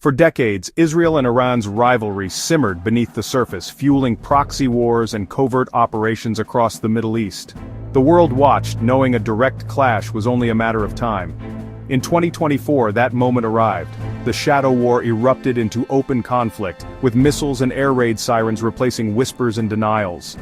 For decades, Israel and Iran's rivalry simmered beneath the surface, fueling proxy wars and covert operations across the Middle East. The world watched, knowing a direct clash was only a matter of time. In 2024, that moment arrived. The shadow war erupted into open conflict, with missiles and air raid sirens replacing whispers and denials.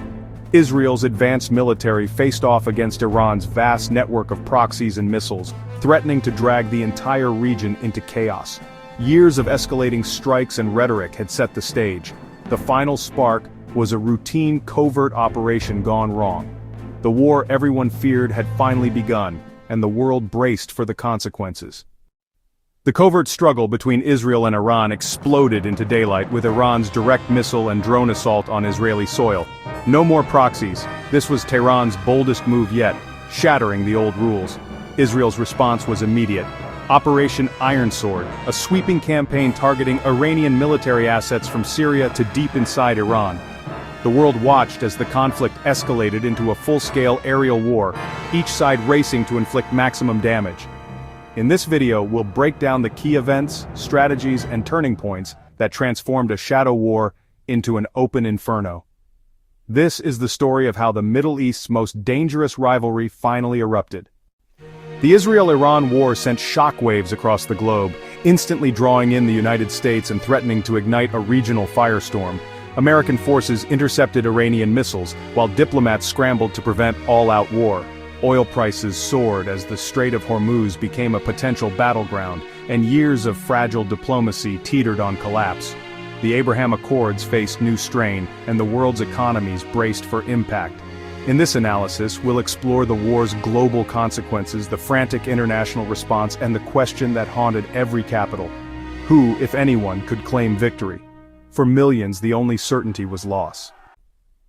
Israel's advanced military faced off against Iran's vast network of proxies and missiles, threatening to drag the entire region into chaos. Years of escalating strikes and rhetoric had set the stage. The final spark was a routine covert operation gone wrong. The war everyone feared had finally begun, and the world braced for the consequences. The covert struggle between Israel and Iran exploded into daylight with Iran's direct missile and drone assault on Israeli soil. No more proxies. This was Tehran's boldest move yet, shattering the old rules. Israel's response was immediate. Operation Iron Sword, a sweeping campaign targeting Iranian military assets from Syria to deep inside Iran. The world watched as the conflict escalated into a full-scale aerial war, each side racing to inflict maximum damage. In this video, we'll break down the key events, strategies, and turning points that transformed a shadow war into an open inferno. This is the story of how the Middle East's most dangerous rivalry finally erupted. The Israel-Iran war sent shockwaves across the globe, instantly drawing in the United States and threatening to ignite a regional firestorm. American forces intercepted Iranian missiles, while diplomats scrambled to prevent all-out war. Oil prices soared as the Strait of Hormuz became a potential battleground, and years of fragile diplomacy teetered on collapse. The Abraham Accords faced new strain, and the world's economies braced for impact. In this analysis, we'll explore the war's global consequences, the frantic international response, and the question that haunted every capital. Who, if anyone, could claim victory? For millions, the only certainty was loss.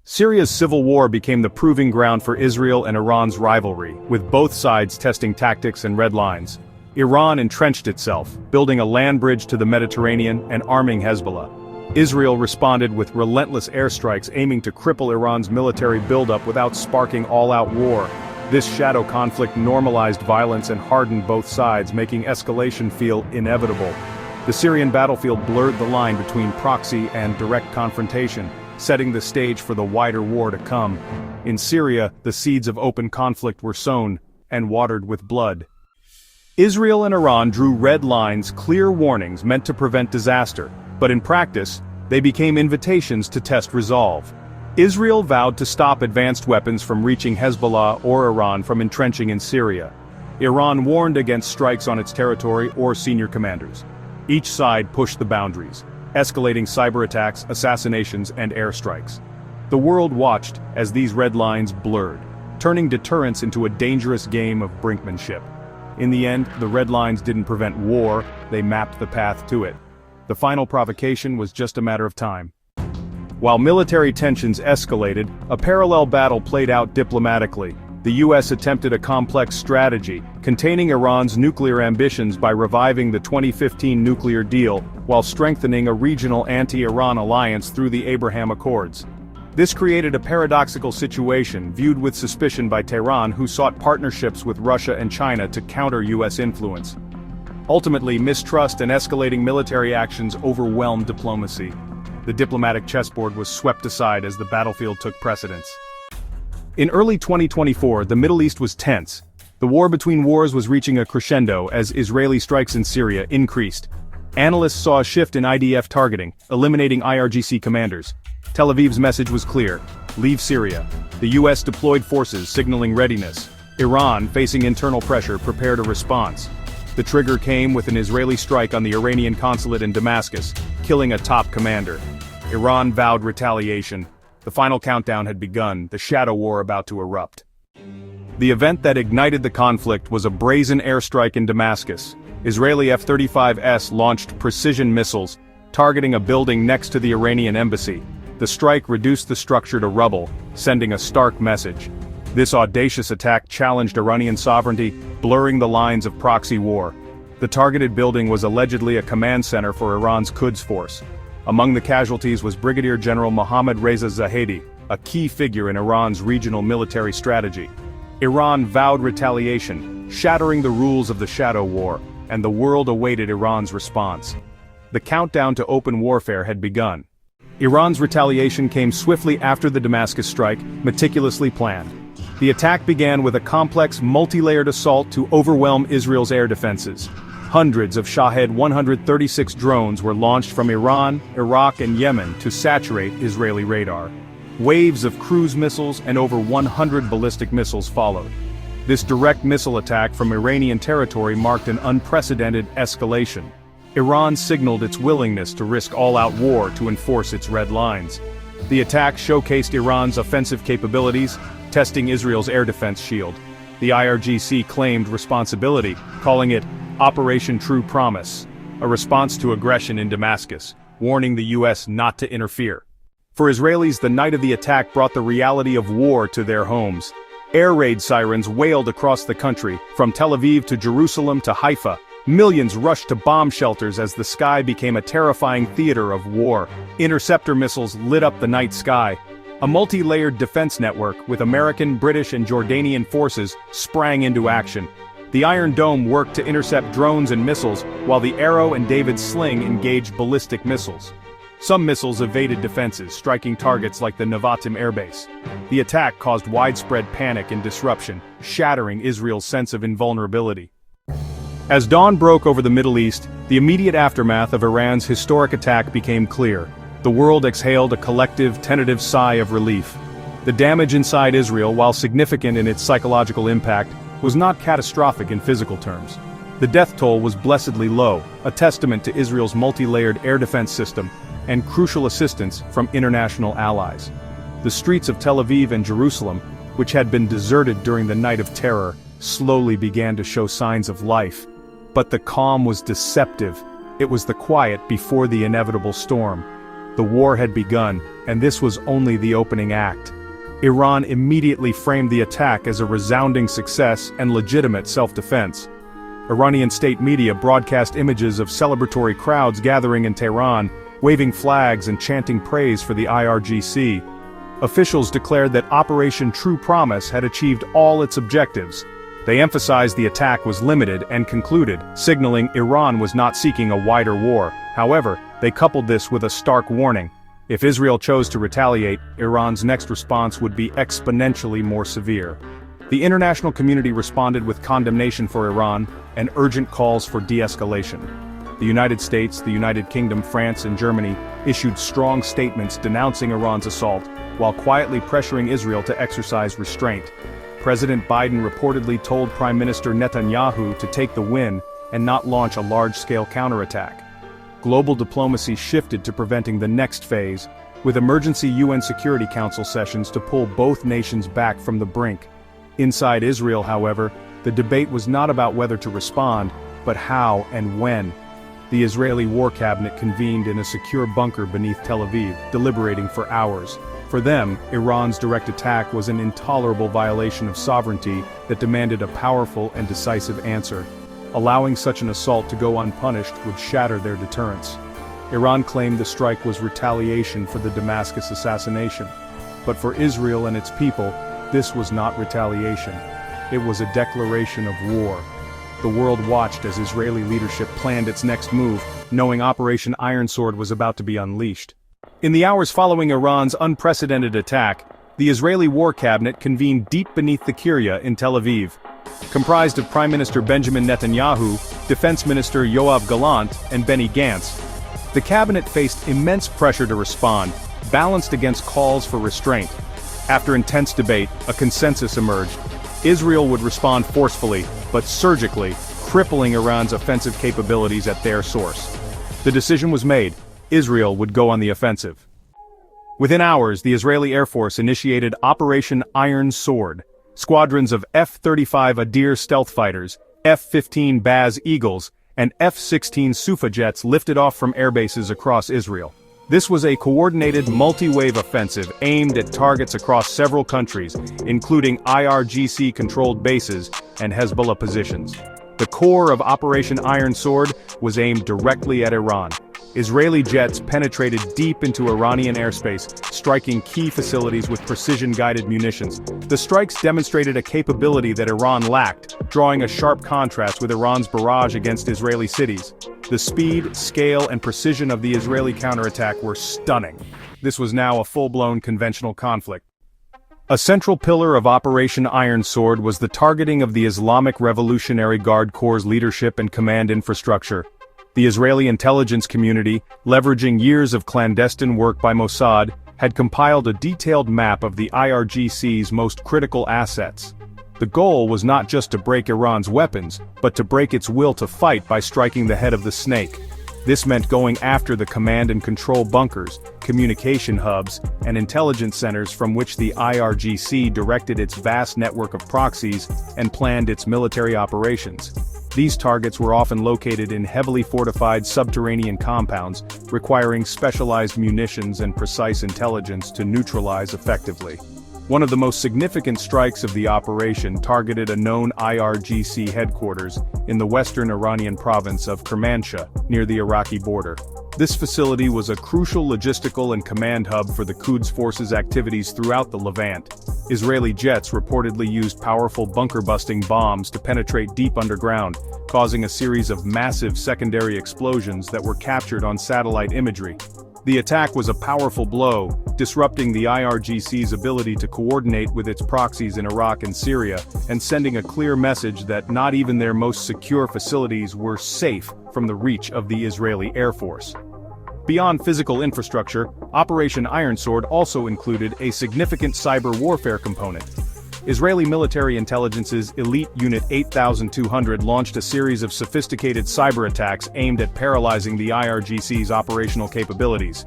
Syria's civil war became the proving ground for Israel and Iran's rivalry, with both sides testing tactics and red lines. Iran entrenched itself, building a land bridge to the Mediterranean and arming Hezbollah. Israel responded with relentless airstrikes aiming to cripple Iran's military buildup without sparking all-out war. This shadow conflict normalized violence and hardened both sides, making escalation feel inevitable. The Syrian battlefield blurred the line between proxy and direct confrontation, setting the stage for the wider war to come. In Syria, the seeds of open conflict were sown and watered with blood. Israel and Iran drew red lines, clear warnings meant to prevent disaster. But in practice, they became invitations to test resolve. Israel vowed to stop advanced weapons from reaching Hezbollah or Iran from entrenching in Syria. Iran warned against strikes on its territory or senior commanders. Each side pushed the boundaries, escalating cyber attacks, assassinations, and airstrikes. The world watched as these red lines blurred, turning deterrence into a dangerous game of brinkmanship. In the end, the red lines didn't prevent war, they mapped the path to it. The final provocation was just a matter of time. While military tensions escalated, a parallel battle played out diplomatically. The US attempted a complex strategy, containing Iran's nuclear ambitions by reviving the 2015 nuclear deal, while strengthening a regional anti-Iran alliance through the Abraham Accords. This created a paradoxical situation, viewed with suspicion by Tehran, who sought partnerships with Russia and China to counter US influence. Ultimately, mistrust and escalating military actions overwhelmed diplomacy. The diplomatic chessboard was swept aside as the battlefield took precedence. In early 2024, the Middle East was tense. The war between wars was reaching a crescendo as Israeli strikes in Syria increased. Analysts saw a shift in IDF targeting, eliminating IRGC commanders. Tel Aviv's message was clear: leave Syria. The US deployed forces, signaling readiness. Iran, facing internal pressure, prepared a response. The trigger came with an Israeli strike on the Iranian consulate in Damascus, killing a top commander. Iran vowed retaliation. The final countdown had begun, the shadow war about to erupt. The event that ignited the conflict was a brazen airstrike in Damascus. Israeli F-35s launched precision missiles, targeting a building next to the Iranian embassy. The strike reduced the structure to rubble, sending a stark message. This audacious attack challenged Iranian sovereignty, blurring the lines of proxy war. The targeted building was allegedly a command center for Iran's Quds Force. Among the casualties was Brigadier General Mohammad Reza Zahedi, a key figure in Iran's regional military strategy. Iran vowed retaliation, shattering the rules of the shadow war, and the world awaited Iran's response. the countdown to open warfare had begun. Iran's retaliation came swiftly after the Damascus strike, meticulously planned. The attack began with a complex, multi-layered assault to overwhelm Israel's air defenses. Hundreds of Shahed 136 drones were launched from Iran, Iraq, and Yemen to saturate Israeli radar. Waves of cruise missiles and over 100 ballistic missiles followed. This direct missile attack from Iranian territory marked an unprecedented escalation. Iran signaled its willingness to risk all-out war to enforce its red lines. The attack showcased Iran's offensive capabilities, testing Israel's air defense shield. The IRGC claimed responsibility, calling it Operation True Promise, a response to aggression in Damascus, warning the U.S. not to interfere. For Israelis, the night of the attack brought the reality of war to their homes. Air raid sirens wailed across the country, from Tel Aviv to Jerusalem to Haifa. Millions rushed to bomb shelters as the sky became a terrifying theater of war. Interceptor missiles lit up the night sky. A multi-layered defense network with American, British, and Jordanian forces sprang into action. The Iron Dome worked to intercept drones and missiles, while the Arrow and David's Sling engaged ballistic missiles. Some missiles evaded defenses, striking targets like the Nevatim airbase. The attack caused widespread panic and disruption, shattering Israel's sense of invulnerability. As dawn broke over the Middle East, the immediate aftermath of Iran's historic attack became clear. The world exhaled a collective, tentative sigh of relief. The damage inside Israel, while significant in its psychological impact, was not catastrophic in physical terms. The death toll was blessedly low, a testament to Israel's multi-layered air defense system and crucial assistance from international allies. The streets of Tel Aviv and Jerusalem, which had been deserted during the night of terror, slowly began to show signs of life. But the calm was deceptive. It was the quiet before the inevitable storm. The war had begun, and this was only the opening act. Iran immediately framed the attack as a resounding success and legitimate self-defense. Iranian state media broadcast images of celebratory crowds gathering in Tehran, waving flags and chanting praise for the IRGC. Officials declared that Operation True Promise had achieved all its objectives. They emphasized the attack was limited and concluded, signaling Iran was not seeking a wider war. However, they coupled this with a stark warning. If Israel chose to retaliate, Iran's next response would be exponentially more severe. The international community responded with condemnation for Iran and urgent calls for de-escalation. The United States, the United Kingdom, France, and Germany issued strong statements denouncing Iran's assault, while quietly pressuring Israel to exercise restraint. President Biden reportedly told Prime Minister Netanyahu to take the win and not launch a large-scale counterattack. Global diplomacy shifted to preventing the next phase, with emergency UN Security Council sessions to pull both nations back from the brink. Inside Israel, however, the debate was not about whether to respond, but how and when. The Israeli War Cabinet convened in a secure bunker beneath Tel Aviv, deliberating for hours. For them, Iran's direct attack was an intolerable violation of sovereignty that demanded a powerful and decisive answer. Allowing such an assault to go unpunished would shatter their deterrence. Iran claimed the strike was retaliation for the Damascus assassination. But for Israel and its people, this was not retaliation. It was a declaration of war. The world watched as Israeli leadership planned its next move, knowing Operation Iron Sword was about to be unleashed. In the hours following Iran's unprecedented attack, the Israeli War Cabinet convened deep beneath the Kiryat in Tel Aviv. Comprised of Prime Minister Benjamin Netanyahu, Defense Minister Yoav Gallant, and Benny Gantz, the cabinet faced immense pressure to respond, balanced against calls for restraint. After intense debate, a consensus emerged. Israel would respond forcefully, but surgically, crippling Iran's offensive capabilities at their source. The decision was made. Israel would go on the offensive. Within hours, the Israeli Air Force initiated Operation Iron Sword. Squadrons of F-35 Adir stealth fighters, F-15 Baz Eagles, and F-16 Sufa jets lifted off from airbases across Israel. This was a coordinated multi-wave offensive aimed at targets across several countries, including IRGC-controlled bases and Hezbollah positions. The core of Operation Iron Sword was aimed directly at Iran. Israeli jets penetrated deep into Iranian airspace, striking key facilities with precision-guided munitions. The strikes demonstrated a capability that Iran lacked, drawing a sharp contrast with Iran's barrage against Israeli cities. The speed, scale, and precision of the Israeli counterattack were stunning. This was now a full-blown conventional conflict. A central pillar of Operation Iron Sword was the targeting of the Islamic Revolutionary Guard Corps' leadership and command infrastructure. The Israeli intelligence community, leveraging years of clandestine work by Mossad, had compiled a detailed map of the IRGC's most critical assets. The goal was not just to break Iran's weapons, but to break its will to fight by striking the head of the snake. This meant going after the command and control bunkers, communication hubs, and intelligence centers from which the IRGC directed its vast network of proxies and planned its military operations. These targets were often located in heavily fortified subterranean compounds, requiring specialized munitions and precise intelligence to neutralize effectively. One of the most significant strikes of the operation targeted a known IRGC headquarters in the western Iranian province of Kermanshah, near the Iraqi border. This facility was a crucial logistical and command hub for the Quds forces' activities throughout the Levant. Israeli jets reportedly used powerful bunker-busting bombs to penetrate deep underground, causing a series of massive secondary explosions that were captured on satellite imagery. The attack was a powerful blow, disrupting the IRGC's ability to coordinate with its proxies in Iraq and Syria, and sending a clear message that not even their most secure facilities were safe from the reach of the Israeli Air Force. Beyond physical infrastructure, Operation Iron Sword also included a significant cyber warfare component. Israeli military intelligence's elite Unit 8200 launched a series of sophisticated cyber attacks aimed at paralyzing the IRGC's operational capabilities.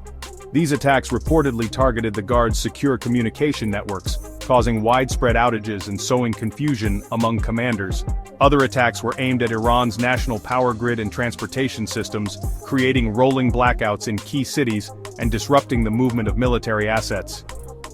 These attacks reportedly targeted the Guard's secure communication networks, causing widespread outages and sowing confusion among commanders. Other attacks were aimed at Iran's national power grid and transportation systems, creating rolling blackouts in key cities and disrupting the movement of military assets.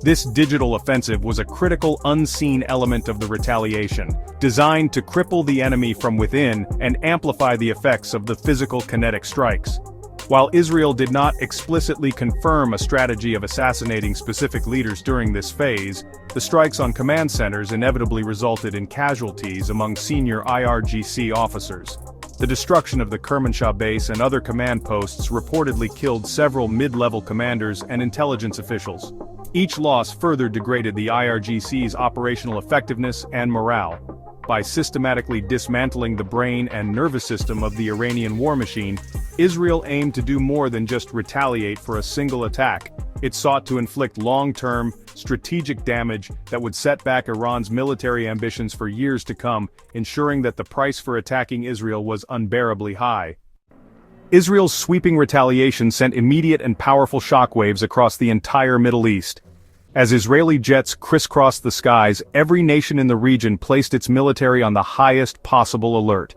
This digital offensive was a critical unseen element of the retaliation, designed to cripple the enemy from within and amplify the effects of the physical kinetic strikes. While Israel did not explicitly confirm a strategy of assassinating specific leaders during this phase, the strikes on command centers inevitably resulted in casualties among senior IRGC officers. The destruction of the Kermanshah base and other command posts reportedly killed several mid-level commanders and intelligence officials. Each loss further degraded the IRGC's operational effectiveness and morale. By systematically dismantling the brain and nervous system of the Iranian war machine, Israel aimed to do more than just retaliate for a single attack. It sought to inflict long-term, strategic damage that would set back Iran's military ambitions for years to come, ensuring that the price for attacking Israel was unbearably high. Israel's sweeping retaliation sent immediate and powerful shockwaves across the entire Middle East. As Israeli jets crisscrossed the skies, every nation in the region placed its military on the highest possible alert.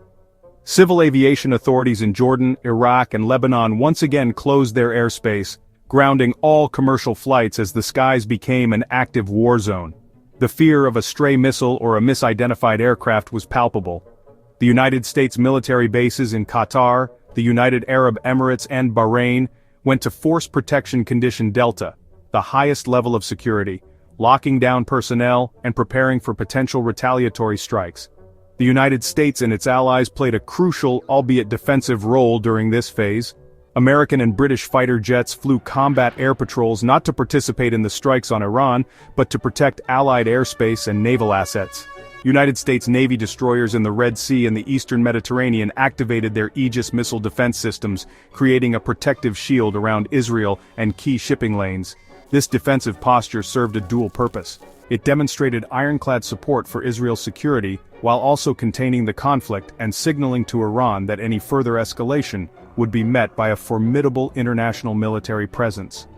Civil aviation authorities in Jordan, Iraq, and Lebanon once again closed their airspace, grounding all commercial flights as the skies became an active war zone. The fear of a stray missile or a misidentified aircraft was palpable. The United States military bases in Qatar, the United Arab Emirates, and Bahrain went to Force Protection Condition Delta, the highest level of security, locking down personnel and preparing for potential retaliatory strikes. The United States and its allies played a crucial, albeit defensive, role during this phase. American and British fighter jets flew combat air patrols not to participate in the strikes on Iran, but to protect Allied airspace and naval assets. United States Navy destroyers in the Red Sea and the Eastern Mediterranean activated their Aegis missile defense systems, creating a protective shield around Israel and key shipping lanes. This defensive posture served a dual purpose. It demonstrated ironclad support for Israel's security, while also containing the conflict and signaling to Iran that any further escalation would be met by a formidable international military presence.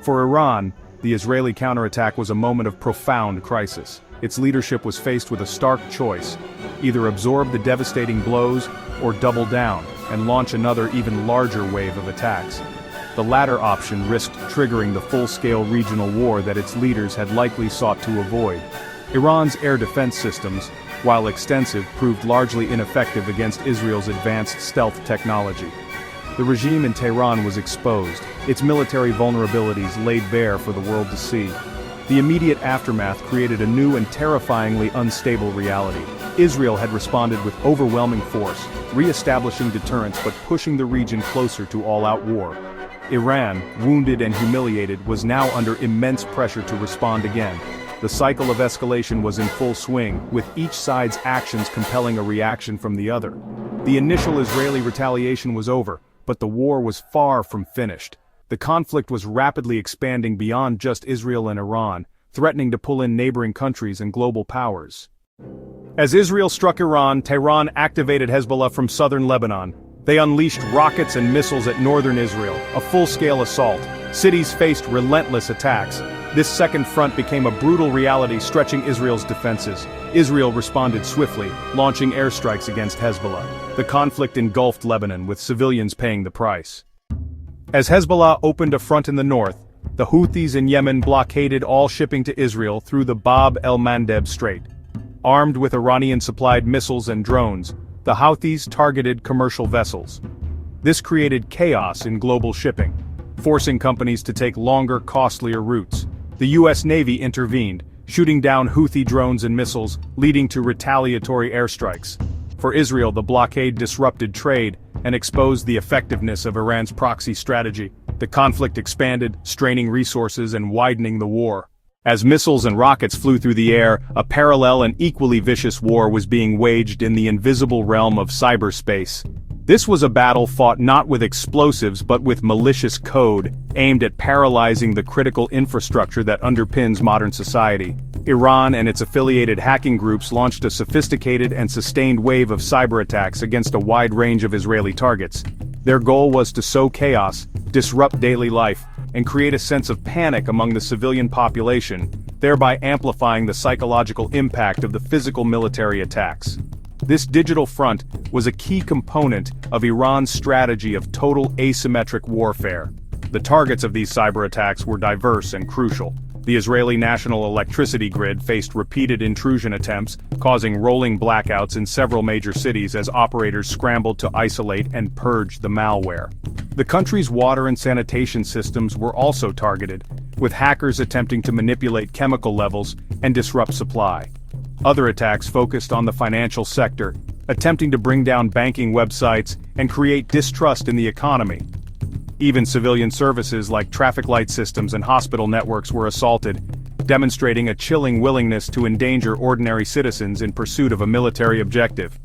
For Iran, the Israeli counterattack was a moment of profound crisis. Its leadership was faced with a stark choice: either absorb the devastating blows or double down and launch another even larger wave of attacks. The latter option risked triggering the full-scale regional war that its leaders had likely sought to avoid. Iran's air defense systems, while extensive, proved largely ineffective against Israel's advanced stealth technology. The regime in Tehran was exposed, its military vulnerabilities laid bare for the world to see. The immediate aftermath created a new and terrifyingly unstable reality. Israel had responded with overwhelming force, re-establishing deterrence but pushing the region closer to all-out war. Iran, wounded and humiliated, was now under immense pressure to respond again. The cycle of escalation was in full swing, with each side's actions compelling a reaction from the other. The initial Israeli retaliation was over, but the war was far from finished. The conflict was rapidly expanding beyond just Israel and Iran, threatening to pull in neighboring countries and global powers. As Israel struck Iran, Tehran activated Hezbollah from southern Lebanon. They unleashed rockets and missiles at northern Israel, a full-scale assault. Cities faced relentless attacks. This second front became a brutal reality stretching Israel's defenses. Israel responded swiftly, launching airstrikes against Hezbollah. The conflict engulfed Lebanon, with civilians paying the price. As Hezbollah opened a front in the north, the Houthis in Yemen blockaded all shipping to Israel through the Bab el-Mandeb Strait. Armed with Iranian-supplied missiles and drones, the Houthis targeted commercial vessels. This created chaos in global shipping, forcing companies to take longer, costlier routes. The U.S. Navy intervened, shooting down Houthi drones and missiles, leading to retaliatory airstrikes. For Israel, the blockade disrupted trade and exposed the effectiveness of Iran's proxy strategy. The conflict expanded, straining resources and widening the war. As missiles and rockets flew through the air, a parallel and equally vicious war was being waged in the invisible realm of cyberspace. This was a battle fought not with explosives but with malicious code, aimed at paralyzing the critical infrastructure that underpins modern society. Iran and its affiliated hacking groups launched a sophisticated and sustained wave of cyber attacks against a wide range of Israeli targets. Their goal was to sow chaos, disrupt daily life, and create a sense of panic among the civilian population, thereby amplifying the psychological impact of the physical military attacks. This digital front was a key component of Iran's strategy of total asymmetric warfare. The targets of these cyber attacks were diverse and crucial. The Israeli national electricity grid faced repeated intrusion attempts, causing rolling blackouts in several major cities as operators scrambled to isolate and purge the malware. The country's water and sanitation systems were also targeted, with hackers attempting to manipulate chemical levels and disrupt supply. Other attacks focused on the financial sector, attempting to bring down banking websites and create distrust in the economy. Even civilian services like traffic light systems and hospital networks were assaulted, demonstrating a chilling willingness to endanger ordinary citizens in pursuit of a military objective.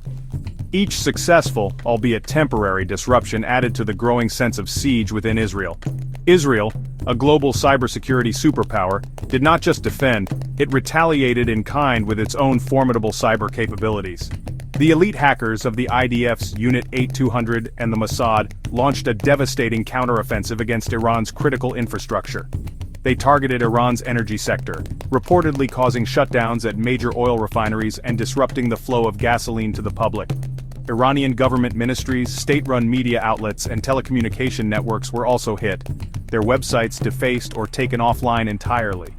Each successful, albeit temporary, disruption added to the growing sense of siege within Israel. Israel, a global cybersecurity superpower, did not just defend, it retaliated in kind with its own formidable cyber capabilities. The elite hackers of the IDF's Unit 8200 and the Mossad launched a devastating counteroffensive against Iran's critical infrastructure. They targeted Iran's energy sector, reportedly causing shutdowns at major oil refineries and disrupting the flow of gasoline to the public. Iranian government ministries, state-run media outlets, and telecommunication networks were also hit, their websites defaced or taken offline entirely.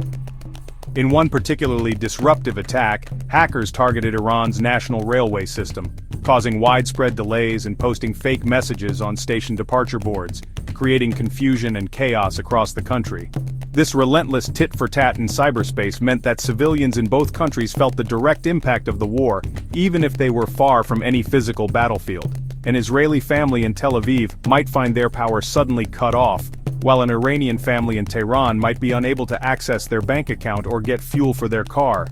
In one particularly disruptive attack, hackers targeted Iran's national railway system, causing widespread delays and posting fake messages on station departure boards, creating confusion and chaos across the country. This relentless tit-for-tat in cyberspace meant that civilians in both countries felt the direct impact of the war, even if they were far from any physical battlefield. An Israeli family in Tel Aviv might find their power suddenly cut off, while an Iranian family in Tehran might be unable to access their bank account or get fuel for their car.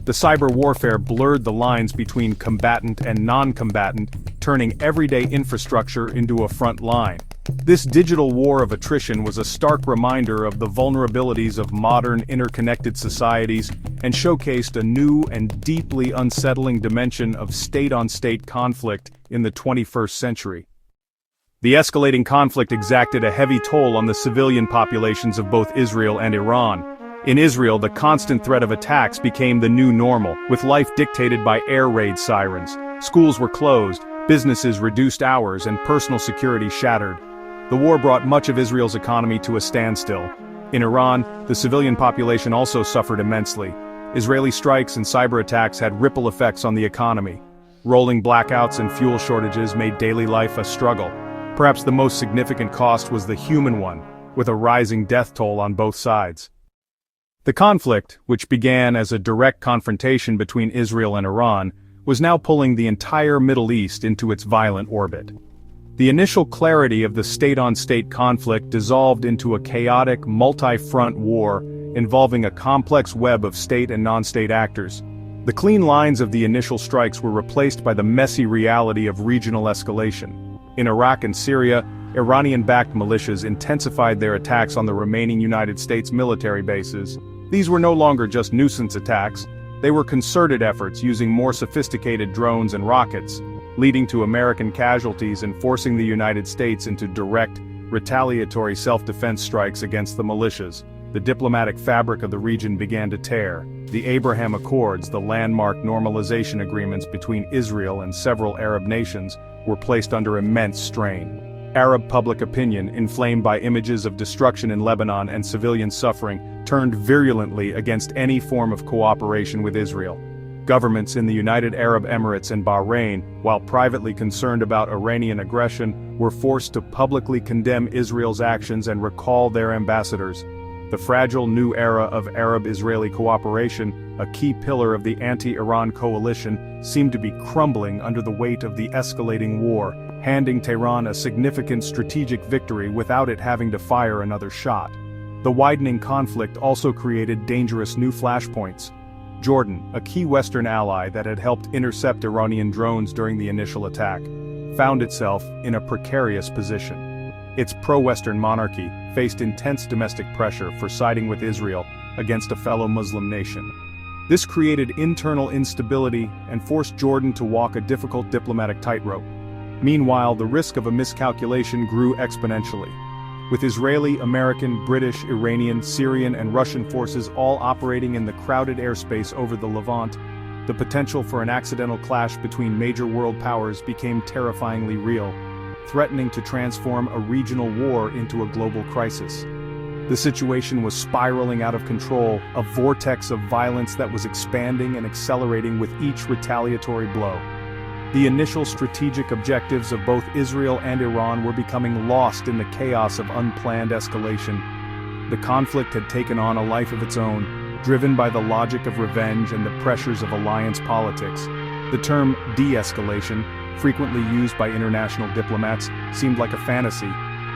The cyber warfare blurred the lines between combatant and non-combatant, turning everyday infrastructure into a front line. This digital war of attrition was a stark reminder of the vulnerabilities of modern interconnected societies and showcased a new and deeply unsettling dimension of state-on-state conflict in the 21st century. The escalating conflict exacted a heavy toll on the civilian populations of both Israel and Iran. In Israel, the constant threat of attacks became the new normal, with life dictated by air raid sirens. Schools were closed, businesses reduced hours, and personal security shattered. The war brought much of Israel's economy to a standstill. In Iran, the civilian population also suffered immensely. Israeli strikes and cyber attacks had ripple effects on the economy. Rolling blackouts and fuel shortages made daily life a struggle. Perhaps the most significant cost was the human one, with a rising death toll on both sides. The conflict, which began as a direct confrontation between Israel and Iran, was now pulling the entire Middle East into its violent orbit. The initial clarity of the state-on-state conflict dissolved into a chaotic, multi-front war involving a complex web of state and non-state actors. The clean lines of the initial strikes were replaced by the messy reality of regional escalation. In Iraq and Syria, Iranian-backed militias intensified their attacks on the remaining United States military bases. These were no longer just nuisance attacks, they were concerted efforts using more sophisticated drones and rockets, leading to American casualties and forcing the United States into direct, retaliatory self-defense strikes against the militias. The diplomatic fabric of the region began to tear. The Abraham Accords, the landmark normalization agreements between Israel and several Arab nations, were placed under immense strain. Arab public opinion, inflamed by images of destruction in Lebanon and civilian suffering, turned virulently against any form of cooperation with Israel. Governments in the United Arab Emirates and Bahrain, while privately concerned about Iranian aggression, were forced to publicly condemn Israel's actions and recall their ambassadors. The fragile new era of Arab-Israeli cooperation, a key pillar of the anti-Iran coalition, seemed to be crumbling under the weight of the escalating war, handing Tehran a significant strategic victory without it having to fire another shot. The widening conflict also created dangerous new flashpoints. Jordan, a key Western ally that had helped intercept Iranian drones during the initial attack, found itself in a precarious position. Its pro-Western monarchy faced intense domestic pressure for siding with Israel against a fellow Muslim nation. This created internal instability and forced Jordan to walk a difficult diplomatic tightrope. Meanwhile, the risk of a miscalculation grew exponentially. With Israeli, American, British, Iranian, Syrian, and Russian forces all operating in the crowded airspace over the Levant, the potential for an accidental clash between major world powers became terrifyingly real, threatening to transform a regional war into a global crisis. The situation was spiraling out of control, a vortex of violence that was expanding and accelerating with each retaliatory blow. The initial strategic objectives of both Israel and Iran were becoming lost in the chaos of unplanned escalation. The conflict had taken on a life of its own, driven by the logic of revenge and the pressures of alliance politics. The term de-escalation, frequently used by international diplomats, seemed like a fantasy.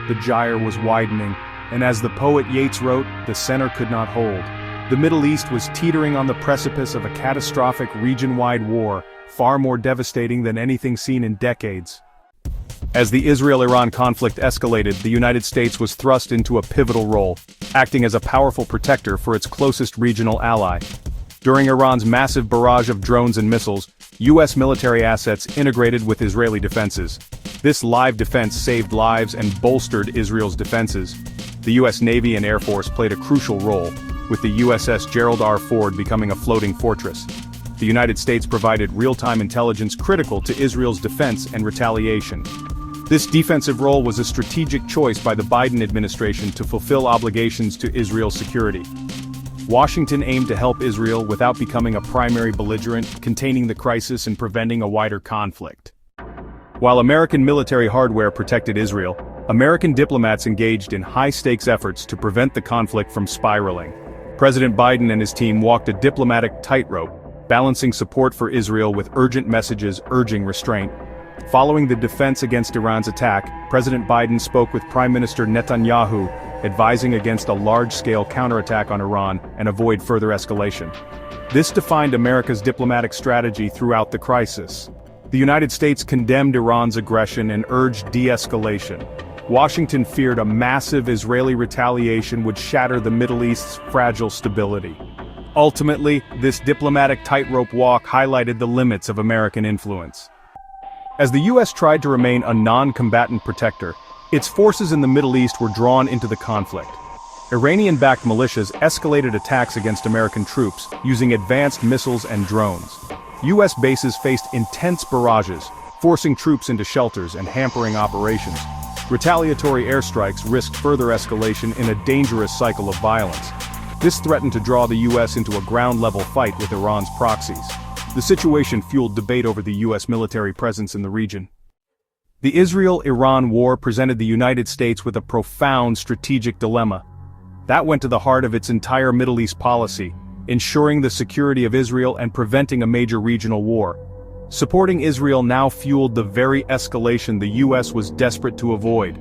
The gyre was widening, and as the poet Yeats wrote, the center could not hold. The Middle East was teetering on the precipice of a catastrophic region-wide war, far more devastating than anything seen in decades. As the Israel-Iran conflict escalated, the United States was thrust into a pivotal role, acting as a powerful protector for its closest regional ally. During Iran's massive barrage of drones and missiles, U.S. military assets integrated with Israeli defenses. This live defense saved lives and bolstered Israel's defenses. The U.S. Navy and Air Force played a crucial role, with the USS Gerald R. Ford becoming a floating fortress. The United States provided real-time intelligence critical to Israel's defense and retaliation. This defensive role was a strategic choice by the Biden administration to fulfill obligations to Israel's security. Washington aimed to help Israel without becoming a primary belligerent, containing the crisis and preventing a wider conflict. While American military hardware protected Israel, American diplomats engaged in high-stakes efforts to prevent the conflict from spiraling. President Biden and his team walked a diplomatic tightrope, balancing support for Israel with urgent messages urging restraint. Following the defense against Iran's attack, President Biden spoke with Prime Minister Netanyahu, advising against a large-scale counterattack on Iran and avoid further escalation. This defined America's diplomatic strategy throughout the crisis. The United States condemned Iran's aggression and urged de-escalation. Washington feared a massive Israeli retaliation would shatter the Middle East's fragile stability. Ultimately, this diplomatic tightrope walk highlighted the limits of American influence. As the U.S. tried to remain a non-combatant protector, its forces in the Middle East were drawn into the conflict. Iranian-backed militias escalated attacks against American troops, using advanced missiles and drones. U.S. bases faced intense barrages, forcing troops into shelters and hampering operations. Retaliatory airstrikes risked further escalation in a dangerous cycle of violence. This threatened to draw the U.S. into a ground-level fight with Iran's proxies. The situation fueled debate over the U.S. military presence in the region. The Israel-Iran war presented the United States with a profound strategic dilemma. That went to the heart of its entire Middle East policy, ensuring the security of Israel and preventing a major regional war. Supporting Israel now fueled the very escalation the US was desperate to avoid.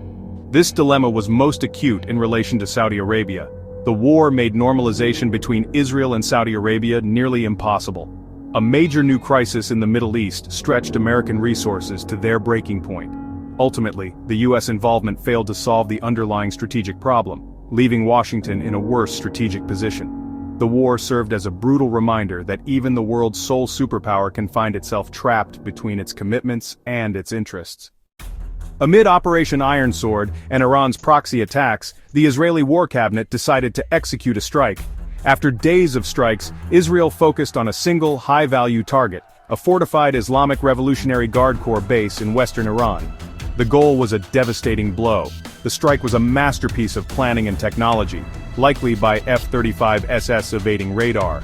This dilemma was most acute in relation to Saudi Arabia. The war made normalization between Israel and Saudi Arabia nearly impossible. A major new crisis in the Middle East stretched American resources to their breaking point. Ultimately, the US involvement failed to solve the underlying strategic problem, leaving Washington in a worse strategic position. The war served as a brutal reminder that even the world's sole superpower can find itself trapped between its commitments and its interests. Amid Operation Iron Sword and Iran's proxy attacks, the Israeli War Cabinet decided to execute a strike. After days of strikes, Israel focused on a single, high-value target, a fortified Islamic Revolutionary Guard Corps base in western Iran. The goal was a devastating blow. The strike was a masterpiece of planning and technology, likely by F-35SS evading radar.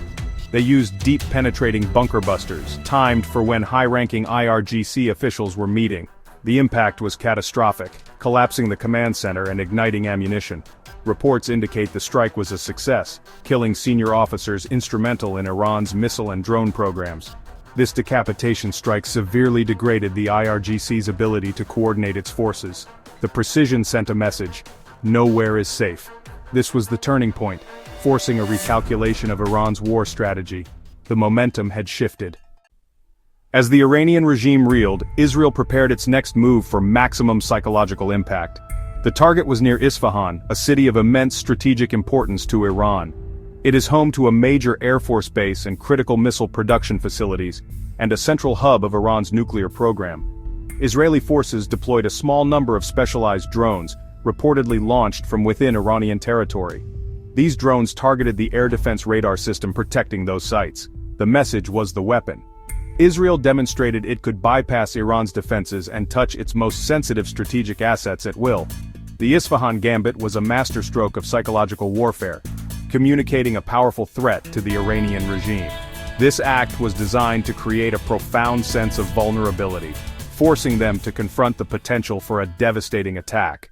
They used deep-penetrating bunker busters, timed for when high-ranking IRGC officials were meeting. The impact was catastrophic, collapsing the command center and igniting ammunition. Reports indicate the strike was a success, killing senior officers instrumental in Iran's missile and drone programs. This decapitation strike severely degraded the IRGC's ability to coordinate its forces. The precision sent a message: nowhere is safe. This was the turning point, forcing a recalculation of Iran's war strategy. The momentum had shifted. As the Iranian regime reeled, Israel prepared its next move for maximum psychological impact. The target was near Isfahan, a city of immense strategic importance to Iran. It is home to a major Air Force base and critical missile production facilities, and a central hub of Iran's nuclear program. Israeli forces deployed a small number of specialized drones, reportedly launched from within Iranian territory. These drones targeted the air defense radar system protecting those sites. The message was the weapon. Israel demonstrated it could bypass Iran's defenses and touch its most sensitive strategic assets at will. The Isfahan Gambit was a masterstroke of psychological warfare, communicating a powerful threat to the Iranian regime. This act was designed to create a profound sense of vulnerability, forcing them to confront the potential for a devastating attack.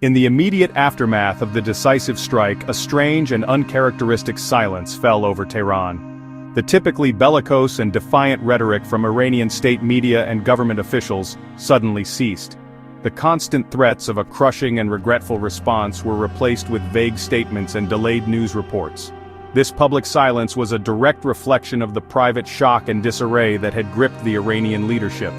In the immediate aftermath of the decisive strike, a strange and uncharacteristic silence fell over Tehran. The typically bellicose and defiant rhetoric from Iranian state media and government officials suddenly ceased. The constant threats of a crushing and regretful response were replaced with vague statements and delayed news reports. This public silence was a direct reflection of the private shock and disarray that had gripped the Iranian leadership.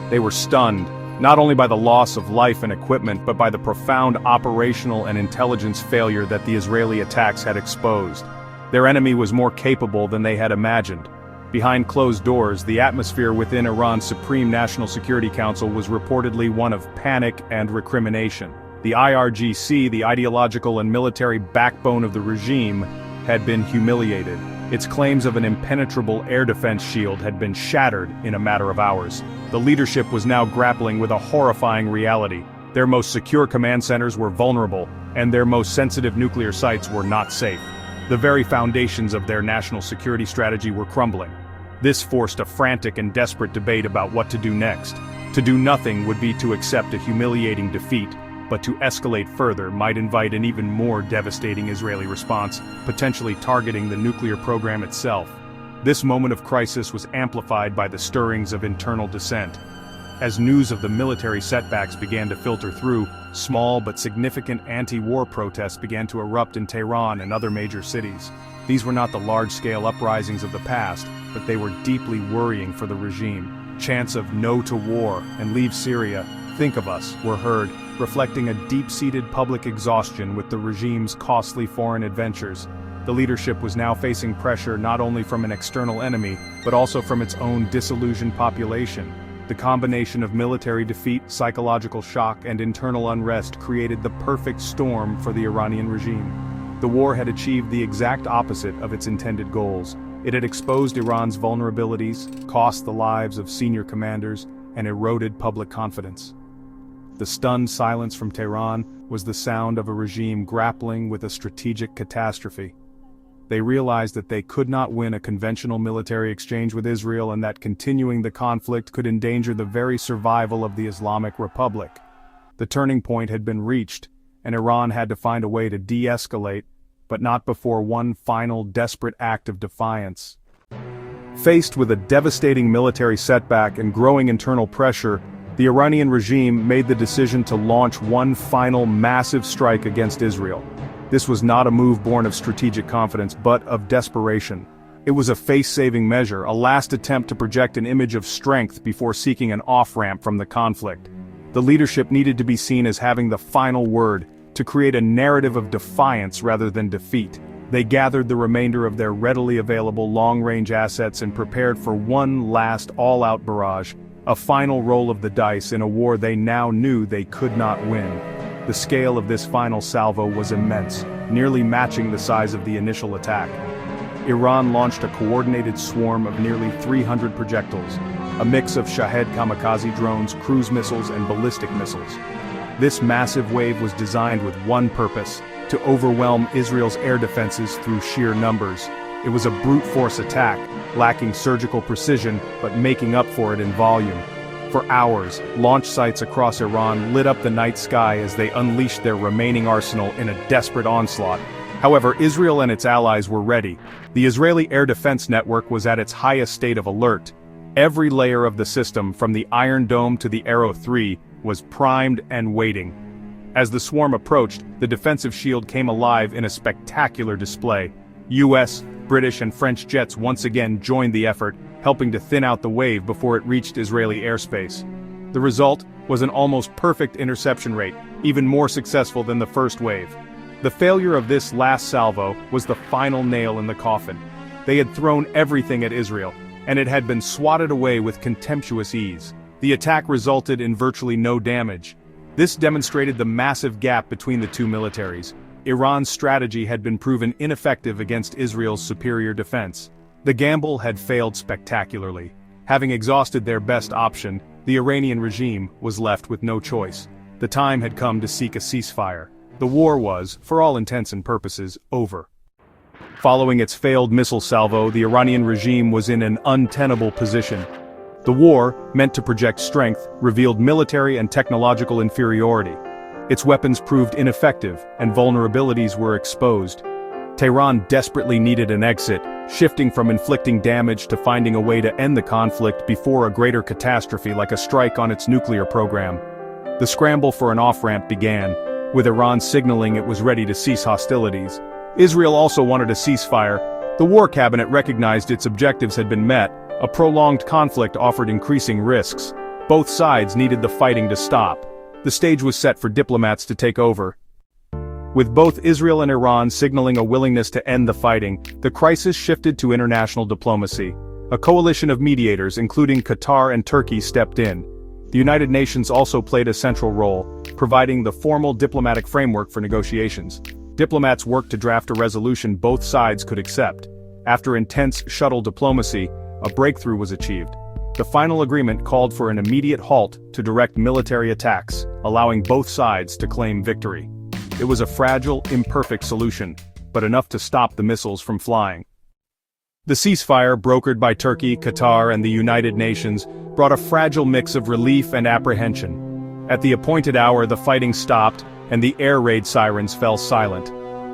They were stunned, not only by the loss of life and equipment but by the profound operational and intelligence failure that the Israeli attacks had exposed. Their enemy was more capable than they had imagined. Behind closed doors, the atmosphere within Iran's Supreme National Security Council was reportedly one of panic and recrimination. The IRGC, the ideological and military backbone of the regime, had been humiliated. Its claims of an impenetrable air defense shield had been shattered in a matter of hours. The leadership was now grappling with a horrifying reality. Their most secure command centers were vulnerable, and their most sensitive nuclear sites were not safe. The very foundations of their national security strategy were crumbling. This forced a frantic and desperate debate about what to do next. To do nothing would be to accept a humiliating defeat, but to escalate further might invite an even more devastating Israeli response, potentially targeting the nuclear program itself. This moment of crisis was amplified by the stirrings of internal dissent. As news of the military setbacks began to filter through, small but significant anti-war protests began to erupt in Tehran and other major cities. These were not the large-scale uprisings of the past, but they were deeply worrying for the regime. Chants of "No to war" and "Leave Syria, think of us" were heard, reflecting a deep-seated public exhaustion with the regime's costly foreign adventures. The leadership was now facing pressure not only from an external enemy, but also from its own disillusioned population. The combination of military defeat, psychological shock, and internal unrest created the perfect storm for the Iranian regime. The war had achieved the exact opposite of its intended goals. It had exposed Iran's vulnerabilities, cost the lives of senior commanders, and eroded public confidence. The stunned silence from Tehran was the sound of a regime grappling with a strategic catastrophe. They realized that they could not win a conventional military exchange with Israel and that continuing the conflict could endanger the very survival of the Islamic Republic. The turning point had been reached, and Iran had to find a way to de-escalate, but not before one final desperate act of defiance. Faced with a devastating military setback and growing internal pressure, the Iranian regime made the decision to launch one final massive strike against Israel. This was not a move born of strategic confidence but of desperation. It was a face-saving measure, a last attempt to project an image of strength before seeking an off-ramp from the conflict. The leadership needed to be seen as having the final word, to create a narrative of defiance rather than defeat. They gathered the remainder of their readily available long-range assets and prepared for one last all-out barrage, a final roll of the dice in a war they now knew they could not win. The scale of this final salvo was immense, nearly matching the size of the initial attack. Iran launched a coordinated swarm of nearly 300 projectiles, a mix of Shahed kamikaze drones, cruise missiles, and ballistic missiles. This massive wave was designed with one purpose: to overwhelm Israel's air defenses through sheer numbers. It was a brute force attack, lacking surgical precision but making up for it in volume. For hours, launch sites across Iran lit up the night sky as they unleashed their remaining arsenal in a desperate onslaught. However, Israel and its allies were ready. The Israeli air defense network was at its highest state of alert. Every layer of the system, from the Iron Dome to the Arrow 3, was primed and waiting. As the swarm approached, the defensive shield came alive in a spectacular display. US, British and French jets once again joined the effort, helping to thin out the wave before it reached Israeli airspace. The result was an almost perfect interception rate, even more successful than the first wave. The failure of this last salvo was the final nail in the coffin. They had thrown everything at Israel, and it had been swatted away with contemptuous ease. The attack resulted in virtually no damage. This demonstrated the massive gap between the two militaries. Iran's strategy had been proven ineffective against Israel's superior defense. The gamble had failed spectacularly. Having exhausted their best option, the Iranian regime was left with no choice. The time had come to seek a ceasefire. The war was, for all intents and purposes, over. Following its failed missile salvo, the Iranian regime was in an untenable position. The war, meant to project strength, revealed military and technological inferiority. Its weapons proved ineffective, and vulnerabilities were exposed. Tehran desperately needed an exit, shifting from inflicting damage to finding a way to end the conflict before a greater catastrophe like a strike on its nuclear program. The scramble for an off-ramp began, with Iran signaling it was ready to cease hostilities. Israel also wanted a ceasefire. The war cabinet recognized its objectives had been met. A prolonged conflict offered increasing risks. Both sides needed the fighting to stop. The stage was set for diplomats to take over. With both Israel and Iran signaling a willingness to end the fighting, the crisis shifted to international diplomacy. A coalition of mediators, including Qatar and Turkey, stepped in. The United Nations also played a central role, providing the formal diplomatic framework for negotiations. Diplomats worked to draft a resolution both sides could accept. After intense shuttle diplomacy, a breakthrough was achieved. The final agreement called for an immediate halt to direct military attacks, allowing both sides to claim victory. It was a fragile, imperfect solution, but enough to stop the missiles from flying. The ceasefire, brokered by Turkey, Qatar, and the United Nations, brought a fragile mix of relief and apprehension. At the appointed hour, the fighting stopped, and the air raid sirens fell silent.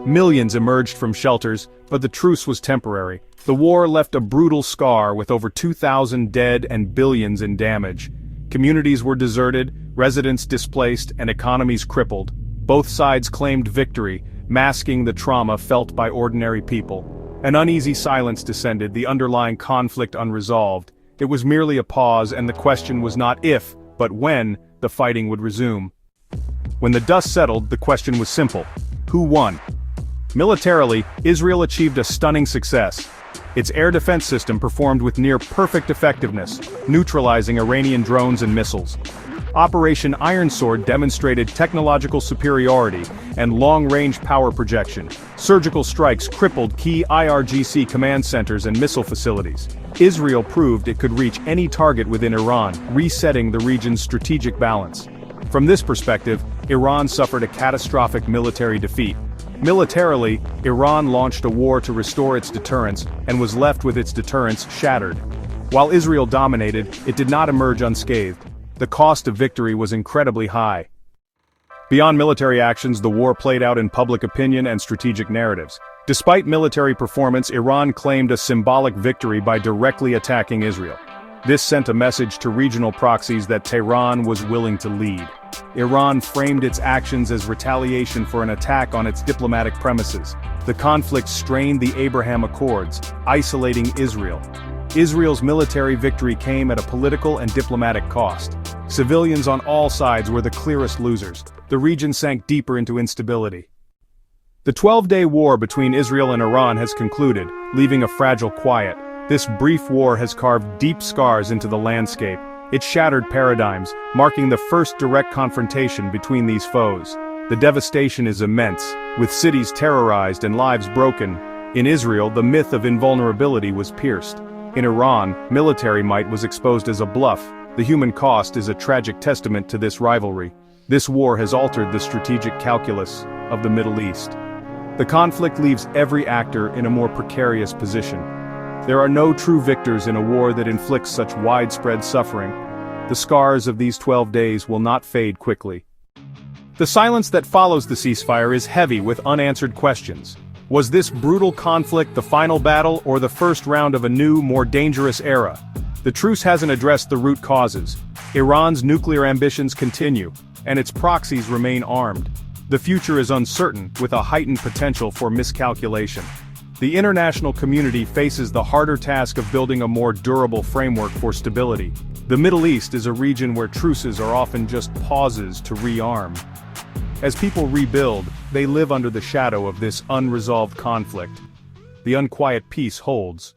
Millions emerged from shelters, but the truce was temporary. The war left a brutal scar with over 2,000 dead and billions in damage. Communities were deserted, residents displaced, and economies crippled. Both sides claimed victory, masking the trauma felt by ordinary people. An uneasy silence descended, the underlying conflict unresolved. It was merely a pause, and the question was not if, but when, the fighting would resume. When the dust settled, the question was simple: who won? Militarily, Israel achieved a stunning success. Its air defense system performed with near-perfect effectiveness, neutralizing Iranian drones and missiles. Operation Iron Sword demonstrated technological superiority and long-range power projection. Surgical strikes crippled key IRGC command centers and missile facilities. Israel proved it could reach any target within Iran, resetting the region's strategic balance. From this perspective, Iran suffered a catastrophic military defeat. Militarily, Iran launched a war to restore its deterrence and was left with its deterrence shattered. While Israel dominated, it did not emerge unscathed. The cost of victory was incredibly high. Beyond military actions, the war played out in public opinion and strategic narratives. Despite military performance, Iran claimed a symbolic victory by directly attacking Israel. This sent a message to regional proxies that Tehran was willing to lead. Iran framed its actions as retaliation for an attack on its diplomatic premises. The conflict strained the Abraham Accords, isolating Israel. Israel's military victory came at a political and diplomatic cost. Civilians on all sides were the clearest losers. The region sank deeper into instability. The 12-day war between Israel and Iran has concluded, leaving a fragile quiet. This brief war has carved deep scars into the landscape. It shattered paradigms, marking the first direct confrontation between these foes. The devastation is immense, with cities terrorized and lives broken. In Israel, the myth of invulnerability was pierced. In Iran, military might was exposed as a bluff. The human cost is a tragic testament to this rivalry. This war has altered the strategic calculus of the Middle East. The conflict leaves every actor in a more precarious position. There are no true victors in a war that inflicts such widespread suffering. The scars of these 12 days will not fade quickly. The silence that follows the ceasefire is heavy with unanswered questions. Was this brutal conflict the final battle or the first round of a new, more dangerous era? The truce hasn't addressed the root causes. Iran's nuclear ambitions continue, and its proxies remain armed. The future is uncertain, with a heightened potential for miscalculation. The international community faces the harder task of building a more durable framework for stability. The Middle East is a region where truces are often just pauses to rearm. As people rebuild, they live under the shadow of this unresolved conflict. The unquiet peace holds,